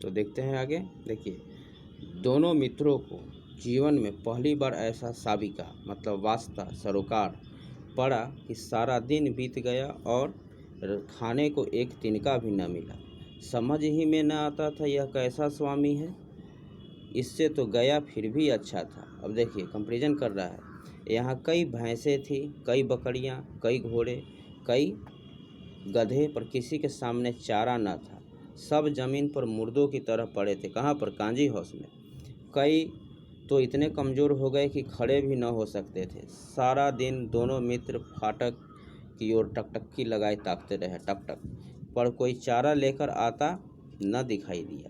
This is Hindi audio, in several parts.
तो देखते हैं आगे। देखिए, दोनों मित्रों को जीवन में पहली बार ऐसा साबिका मतलब वास्ता सरोकार पड़ा कि सारा दिन बीत गया और खाने को एक तिनका भी न मिला। समझ ही में न आता था यह कैसा स्वामी है। इससे तो गया फिर भी अच्छा था। अब देखिए कंपैरिजन कर रहा है। यहाँ कई भैंसें थी, कई बकरियाँ, कई घोड़े, कई गधे, पर किसी के सामने चारा न था। सब जमीन पर मुर्दों की तरह पड़े थे। कहाँ पर? कांजी हाउस में। कई तो इतने कमज़ोर हो गए कि खड़े भी न हो सकते थे। सारा दिन दोनों मित्र फाटक की ओर टकटकी लगाए ताकते रहे, टक, पर कोई चारा लेकर आता न दिखाई दिया।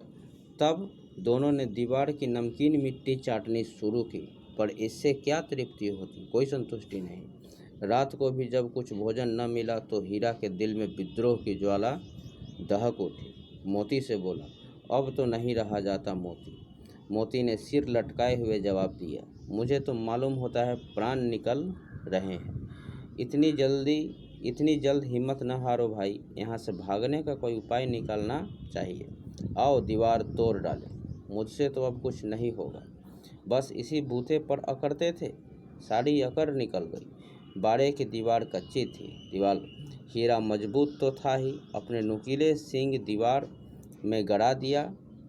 तब दोनों ने दीवार की नमकीन मिट्टी चाटनी शुरू की, पर इससे क्या तृप्ति होती, कोई संतुष्टि नहीं। रात को भी जब कुछ भोजन न मिला तो हीरा के दिल में विद्रोह की ज्वाला दहक उठी। मोती से बोला, अब तो नहीं रहा जाता मोती। मोती ने सिर लटकाए हुए जवाब दिया, मुझे तो मालूम होता है प्राण निकल रहे हैं। इतनी जल्द हिम्मत न हारो भाई, यहाँ से भागने का कोई उपाय निकालना चाहिए। आओ दीवार तोड़ डालें। मुझसे तो अब कुछ नहीं होगा। बस इसी बूते पर अकड़ते थे, सारी अकड़ निकल गई। बाड़े की दीवार कच्ची थी। हीरा मजबूत तो था ही, अपने नुकीले सींग दीवार में गड़ा दिया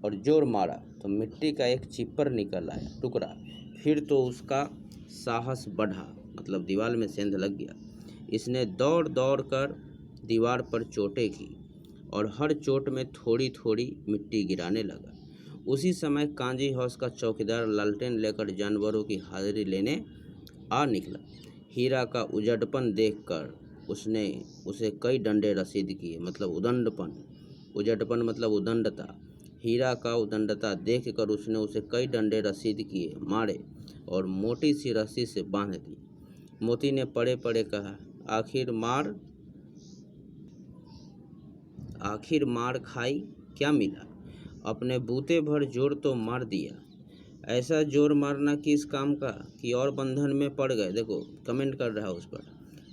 और जोर मारा तो मिट्टी का एक चिप्पर निकल आया, टुकड़ा। फिर तो उसका साहस बढ़ा, मतलब दीवार में सेंध लग गया। इसने दौड़ दौड़ कर दीवार पर चोटें की और हर चोट में थोड़ी थोड़ी मिट्टी गिराने लगा। उसी समय कांजी हाउस का चौकीदार लालटेन लेकर जानवरों की हाजिरी लेने आ निकला। हीरा का उजड़पन देखकर उसने उसे कई डंडे रसीद किए, मतलब उदंडपन। उजड़पन मतलब उदंडता। हीरा का उदंडता देखकर उसने उसे कई डंडे रसीद किए, मारे और मोटी सी रस्सी से बांध दी। मोती ने पड़े पड़े कहा, आखिर मार खाई, क्या मिला? अपने बूते भर जोर तो मार दिया। ऐसा जोर मारना किस काम का कि और बंधन में पड़ गए। देखो कमेंट कर रहा है उस पर,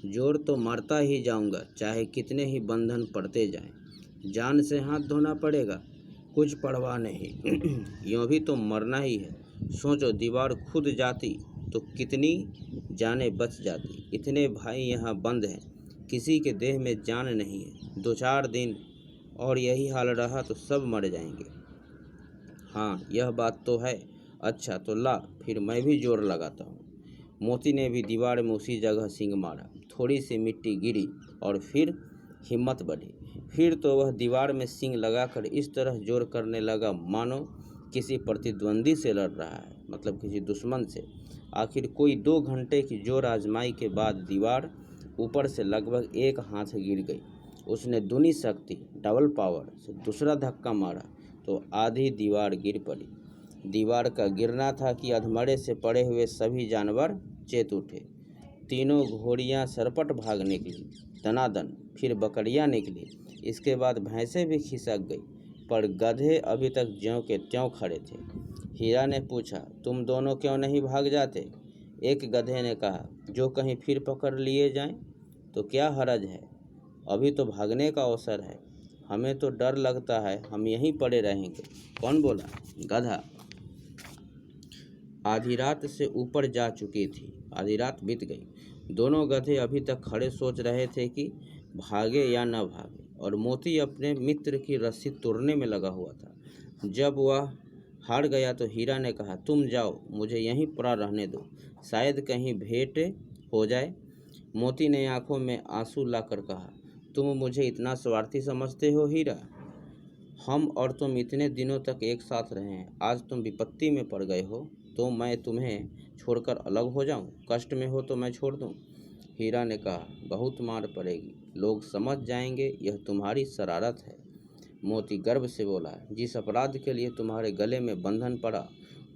जोर तो मारता ही जाऊंगा, चाहे कितने ही बंधन पड़ते जाएं। जान से हाथ धोना पड़ेगा, कुछ परवाह नहीं। यूँ भी तो मरना ही है। सोचो, दीवार खुद जाती तो कितनी जानें बच जाती। इतने भाई यहाँ बंद हैं, किसी के देह में जान नहीं है। 2-4 दिन और यही हाल रहा तो सब मर जाएंगे। हाँ, यह बात तो है। अच्छा तो ला, फिर मैं भी जोर लगाता हूँ। मोती ने भी दीवार में उसी जगह सींग मारा। थोड़ी सी मिट्टी गिरी और फिर हिम्मत बढ़ी। फिर तो वह दीवार में सींग लगाकर इस तरह जोर करने लगा मानो किसी प्रतिद्वंदी से लड़ रहा है, मतलब किसी दुश्मन से। आखिर कोई 2 घंटे की जोर आजमाई के बाद दीवार ऊपर से लगभग 1 हाथ गिर गई। उसने दूनी शक्ति, डबल पावर से दूसरा धक्का मारा तो आधी दीवार गिर पड़ी। दीवार का गिरना था कि अधमरे से पड़े हुए सभी जानवर चेत उठे। तीनों घोड़ियां सरपट भाग निकली, दनादन। फिर बकरियां निकली, इसके बाद भैंसें भी खिसक गई, पर गधे अभी तक ज्यों के त्यों खड़े थे। हीरा ने पूछा, तुम दोनों क्यों नहीं भाग जाते? एक गधे ने कहा, जो कहीं फिर पकड़ लिए जाएं तो क्या हरज है, अभी तो भागने का अवसर है। हमें तो डर लगता है, हम यहीं पड़े रहेंगे। कौन बोला? गधा। आधी रात से ऊपर जा चुकी थी, आधी रात बीत गई। दोनों गधे अभी तक खड़े सोच रहे थे कि भागे या न भागे, और मोती अपने मित्र की रस्सी तोड़ने में लगा हुआ था। जब वह हार गया तो हीरा ने कहा, तुम जाओ, मुझे यहीं पड़ा रहने दो, शायद कहीं भेंट हो जाए। मोती ने आंखों में आंसू लाकर कहा, तुम मुझे इतना स्वार्थी समझते हो हीरा? हम और तुम इतने दिनों तक एक साथ रहे हैं, आज तुम विपत्ति में पड़ गए हो तो मैं तुम्हें छोड़कर अलग हो जाऊं? कष्ट में हो तो मैं छोड़ दूं? हीरा ने कहा, बहुत मार पड़ेगी, लोग समझ जाएंगे यह तुम्हारी शरारत है। मोती गर्व से बोला, जिस अपराध के लिए तुम्हारे गले में बंधन पड़ा,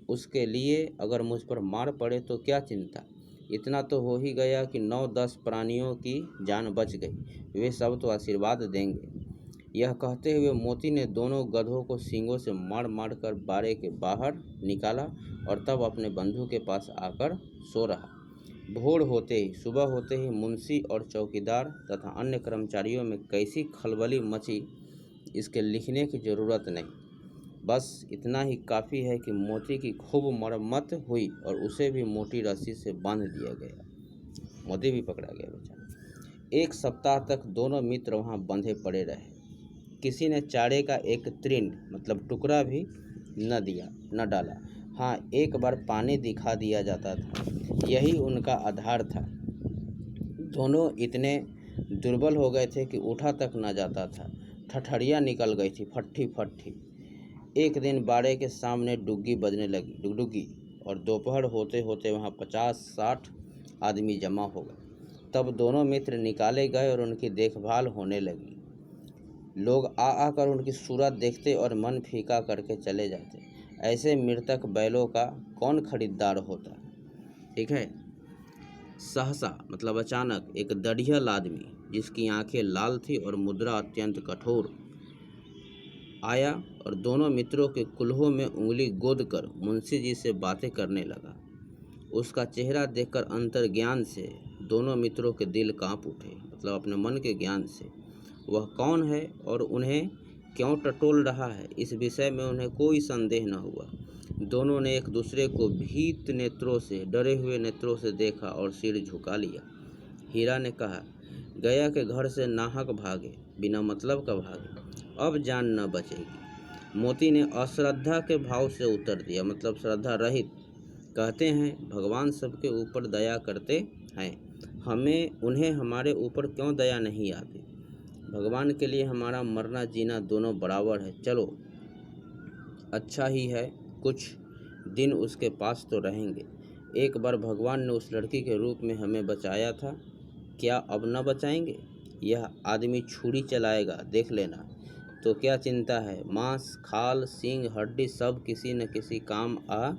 उसके लिए अगर मुझ पर मार पड़े तो क्या चिंता। इतना तो हो ही गया कि 9-10 प्राणियों की जान बच गई, वे सब तो आशीर्वाद देंगे। यह कहते हुए मोती ने दोनों गधों को सींगों से मार मार कर बाड़े के बाहर निकाला और तब अपने बंधु के पास आकर सो रहा। भोर होते ही, सुबह होते ही मुंशी और चौकीदार तथा अन्य कर्मचारियों में कैसी खलबली मची, इसके लिखने की ज़रूरत नहीं। बस इतना ही काफ़ी है कि मोती की खूब मरम्मत हुई और उसे भी मोटी रस्सी से बांध दिया गया। मोती भी पकड़ा गया बेचारा। 1 सप्ताह तक दोनों मित्र वहाँ बंधे पड़े रहे। किसी ने चारे का एक तृण मतलब टुकड़ा भी न डाला। हाँ, एक बार पानी दिखा दिया जाता था, यही उनका आधार था। दोनों इतने दुर्बल हो गए थे कि उठा तक न जाता था। ठठरियाँ निकल गई थी, फट्ठी फट्ठी। एक दिन बाड़े के सामने डुग्गी बजने लगी, डुगडुगी, और दोपहर होते होते वहाँ 50-60 आदमी जमा हो गए। तब दोनों मित्र निकाले गए और उनकी देखभाल होने लगी। लोग आकर उनकी सूरत देखते और मन फीका करके चले जाते। ऐसे मृतक बैलों का कौन खरीदार होता। ठीक है। सहसा मतलब अचानक एक दढ़ियल आदमी जिसकी आंखें लाल थी और मुद्रा अत्यंत कठोर आया और दोनों मित्रों के कुल्हों में उंगली गोद कर मुंशी जी से बातें करने लगा। उसका चेहरा देखकर अंतर्ज्ञान से दोनों मित्रों के दिल कांप उठे, मतलब अपने मन के ज्ञान से। वह कौन है और उन्हें क्यों टटोल रहा है, इस विषय में उन्हें कोई संदेह न हुआ। दोनों ने एक दूसरे को भीत नेत्रों से, डरे हुए नेत्रों से देखा और सिर झुका लिया। हीरा ने कहा, गया के घर से नाहक भागे, बिना मतलब का भागे, अब जान न बचेगी। मोती ने अश्रद्धा के भाव से उत्तर दिया, मतलब श्रद्धा रहित। कहते हैं भगवान सबके ऊपर दया करते हैं, उन्हें हमारे ऊपर क्यों दया नहीं आती। भगवान के लिए हमारा मरना जीना दोनों बराबर है। चलो अच्छा ही है, कुछ दिन उसके पास तो रहेंगे। एक बार भगवान ने उस लड़की के रूप में हमें बचाया था, क्या अब न बचाएंगे। यह आदमी छुरी चलाएगा, देख लेना। तो क्या चिंता है, मांस, खाल, सींग, हड्डी सब किसी न किसी काम आ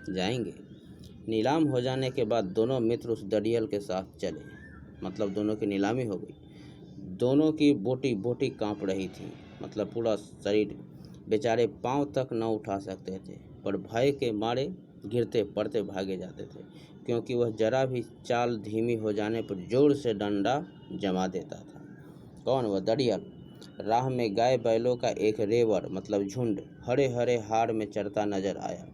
जाएंगे। नीलाम हो जाने के बाद दोनों मित्र उस दड़ियल के साथ चले, मतलब दोनों की नीलामी हो गई। दोनों की बोटी बोटी कांप रही थी, मतलब पूरा शरीर। बेचारे पांव तक न उठा सकते थे, पर भय के मारे गिरते पड़ते भागे जाते थे, क्योंकि वह जरा भी चाल धीमी हो जाने पर जोर से डंडा जमा देता था। कौन? वह दड़ियल। राह में गाय बैलों का एक रेवड़ मतलब झुंड हरे हरे हाड़ में चरता नजर आया।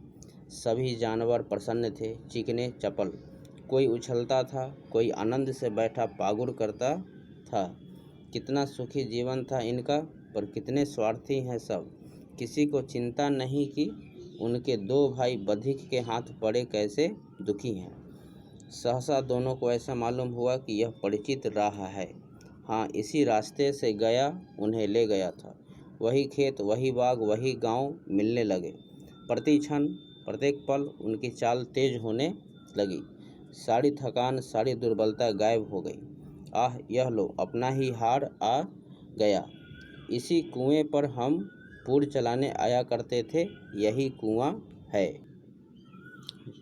सभी जानवर प्रसन्न थे, चिकने चपल। कोई उछलता था, कोई आनंद से बैठा पागुर करता था। कितना सुखी जीवन था इनका, पर कितने स्वार्थी हैं सब। किसी को चिंता नहीं कि उनके 2 भाई बधिक के हाथ पड़े कैसे दुखी हैं। सहसा दोनों को ऐसा मालूम हुआ कि यह परिचित राह है। हाँ, इसी रास्ते से गया उन्हें ले गया था। वही खेत, वही बाग, वही गांव मिलने लगे। प्रति क्षण, प्रत्येक पल उनकी चाल तेज होने लगी। सारी थकान, सारी दुर्बलता गायब हो गई। आह, यह लो, अपना ही हार आ गया। इसी कुएं पर हम पूर चलाने आया करते थे, यही कुआं है।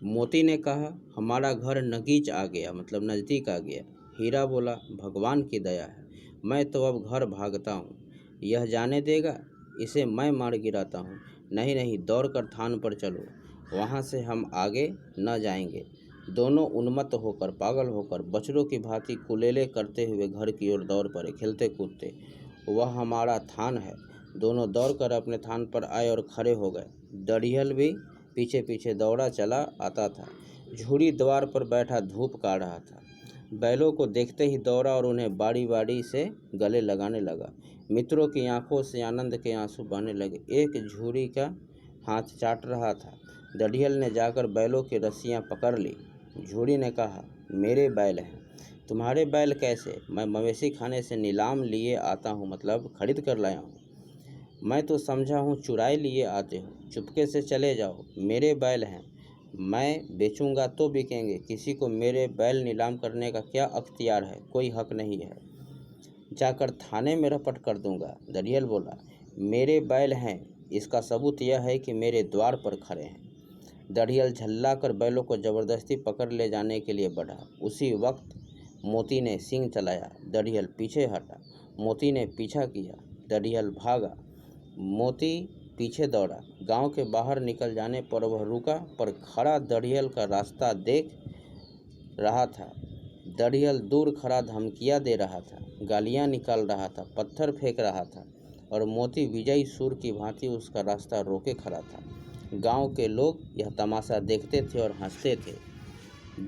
मोती ने कहा, हमारा घर नगीच आ गया, मतलब नज़दीक आ गया। हीरा बोला, भगवान की दया है, मैं तो अब घर भागता हूँ। यह जाने देगा, इसे मैं मार गिराता हूँ। नहीं नहीं, दौड़ कर थान पर चलो, वहाँ से हम आगे न जाएंगे। दोनों उन्मत्त होकर, पागल होकर, बछड़ों की भांति कुलेले करते हुए घर की ओर दौड़ पड़े, खेलते कूदते। वह हमारा थान है। दोनों दौड़कर अपने थान पर आए और खड़े हो गए। दड़ियल भी पीछे पीछे दौड़ा चला आता था। झूरी द्वार पर बैठा धूप काढ़ रहा था। बैलों को देखते ही दौड़ा और उन्हें बारी बारी से गले लगाने लगा। मित्रों की आंखों से आनंद के आंसू बहने लगे। एक झूरी का हाथ चाट रहा था। दड़ियल ने जाकर बैलों की रस्सियां पकड़ ली। झूरी ने कहा, मेरे बैल हैं। तुम्हारे बैल कैसे? मैं मवेशी खाने से नीलाम लिए आता हूँ, मतलब खरीद कर लाया हूँ। मैं तो समझा हूँ चुराए लिए आते हो। चुपके से चले जाओ, मेरे बैल हैं। मैं बेचूंगा तो बिकेंगे। किसी को मेरे बैल नीलाम करने का क्या अख्तियार है? कोई हक नहीं है। जाकर थाने में रपट कर दूंगा। दड़ियल बोला, मेरे बैल हैं, इसका सबूत यह है कि मेरे द्वार पर खड़े हैं। दड़ियल झल्ला कर बैलों को जबरदस्ती पकड़ ले जाने के लिए बढ़ा। उसी वक्त मोती ने सींग चलाया। दड़ियल पीछे हटा। मोती ने पीछा किया। दड़ियल भागा। मोती पीछे दौड़ा। गांव के बाहर निकल जाने पर वह रुका, पर खड़ा दड़ियल का रास्ता देख रहा था। दड़ियल दूर खड़ा धमकियां दे रहा था, गालियां निकाल रहा था, पत्थर फेंक रहा था। और मोती विजयी सूर की भांति उसका रास्ता रोके खड़ा था। गांव के लोग यह तमाशा देखते थे और हंसते थे।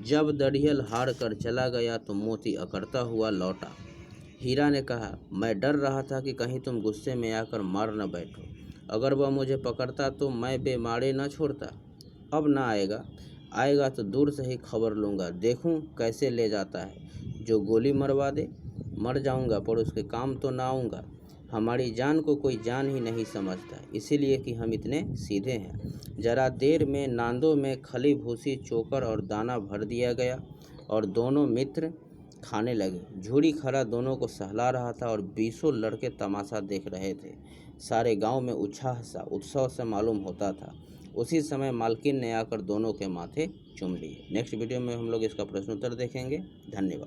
जब दड़ियल हार कर चला गया तो मोती अकड़ता हुआ लौटा। हीरा ने कहा, मैं डर रहा था कि कहीं तुम गुस्से में आकर मार न बैठो। अगर वह मुझे पकड़ता तो मैं बेमारे न छोड़ता। अब ना आएगा, आएगा तो दूर से ही खबर लूँगा, देखूँ कैसे ले जाता है। जो गोली मरवा दे, मर जाऊँगा पर उसके काम तो ना आऊँगा। हमारी जान को कोई जान ही नहीं समझता, इसीलिए कि हम इतने सीधे हैं। जरा देर में नांदों में खली भूसी चोकर और दाना भर दिया गया और दोनों मित्र खाने लगे। झूरी खरा दोनों को सहला रहा था और 20 लड़के तमाशा देख रहे थे। सारे गांव में उत्सव से मालूम होता था। उसी समय मालकिन ने आकर दोनों के माथे चूम लिए। नेक्स्ट वीडियो में हम लोग इसका प्रश्नोत्तर देखेंगे। धन्यवाद।